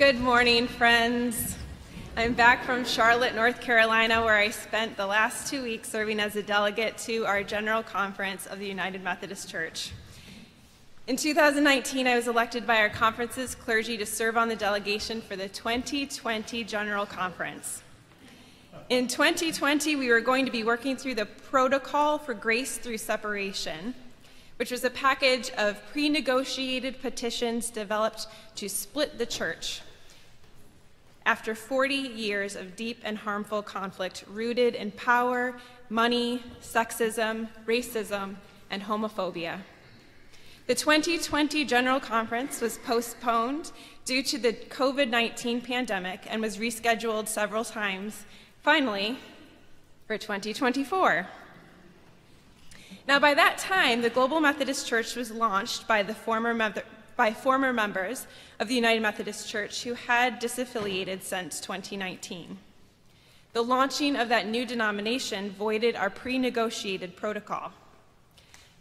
Good morning, friends. I'm back from Charlotte, North Carolina, where I spent the last 2 weeks serving as a delegate to our General Conference of the United Methodist Church. In 2019, I was elected by our conference's clergy to serve on the delegation for the 2020 General Conference. In 2020, we were going to be working through the Protocol for Grace Through Separation, which was a package of pre-negotiated petitions developed to split the church after 40 years of deep and harmful conflict rooted in power, money, sexism, racism, and homophobia. The 2020 General Conference was postponed due to the COVID-19 pandemic and was rescheduled several times, finally, for 2024. Now, by that time, the Global Methodist Church was launched by former members of the United Methodist Church who had disaffiliated since 2019. The launching of that new denomination voided our pre-negotiated protocol.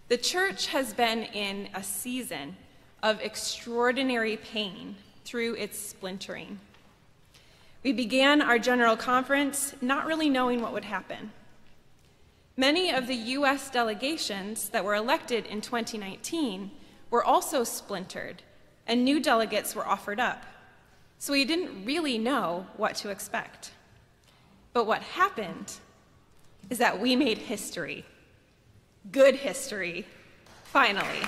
The church has been in a season of extraordinary pain through its splintering. We began our General Conference not really knowing what would happen. Many of the U.S. delegations that were elected in 2019 were also splintered, and new delegates were offered up. So we didn't really know what to expect. But what happened is that we made history. Good history, finally.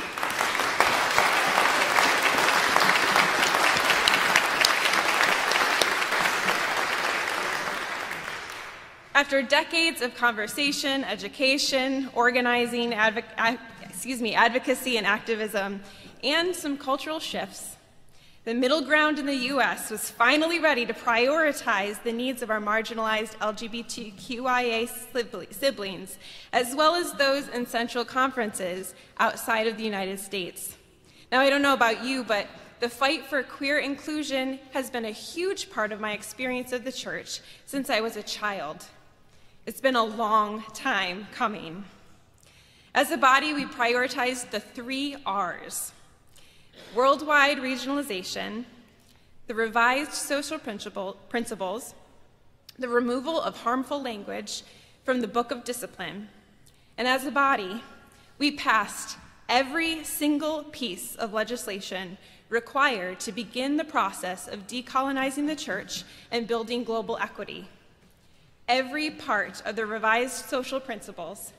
After decades of conversation, education, organizing, advocacy and activism, and some cultural shifts, the middle ground in the U.S. was finally ready to prioritize the needs of our marginalized LGBTQIA siblings, as well as those in central conferences outside of the United States. Now, I don't know about you, but the fight for queer inclusion has been a huge part of my experience of the church since I was a child. It's been a long time coming. As a body, we prioritized the 3 R's: worldwide regionalization, the revised social principles, the removal of harmful language from the Book of Discipline. And as a body, we passed every single piece of legislation required to begin the process of decolonizing the church and building global equity. Every part of the revised social principles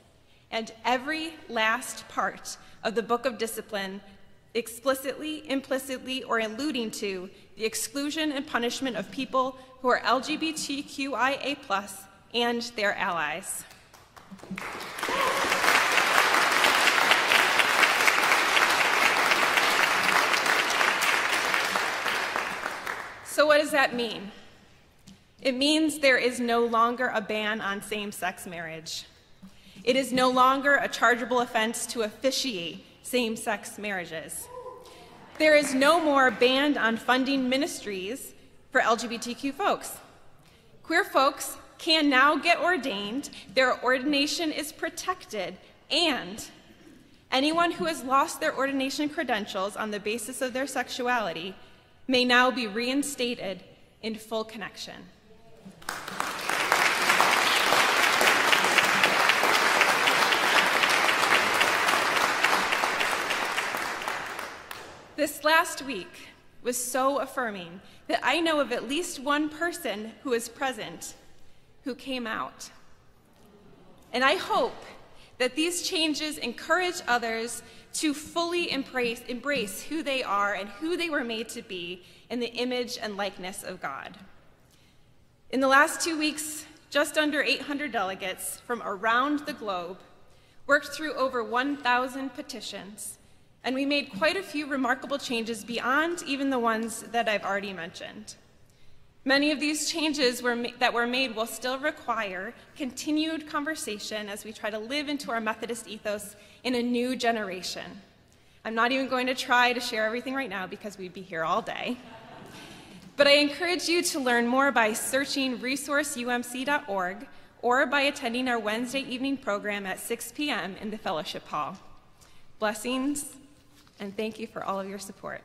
and every last part of the Book of Discipline explicitly, implicitly, or alluding to the exclusion and punishment of people who are LGBTQIA+ and their allies. So what does that mean? It means there is no longer a ban on same-sex marriage. It is no longer a chargeable offense to officiate same-sex marriages. There is no more ban on funding ministries for LGBTQ folks. Queer folks can now get ordained, their ordination is protected, and anyone who has lost their ordination credentials on the basis of their sexuality may now be reinstated in full connection. This last week was so affirming that I know of at least one person who is present who came out. And I hope that these changes encourage others to fully embrace who they are and who they were made to be in the image and likeness of God. In the last 2 weeks, just under 800 delegates from around the globe worked through over 1,000 petitions, and we made quite a few remarkable changes beyond even the ones that I've already mentioned. Many of these changes that were made will still require continued conversation as we try to live into our Methodist ethos in a new generation. I'm not even going to try to share everything right now because we'd be here all day. But I encourage you to learn more by searching resourceumc.org or by attending our Wednesday evening program at 6 p.m. in the Fellowship Hall. Blessings, and thank you for all of your support.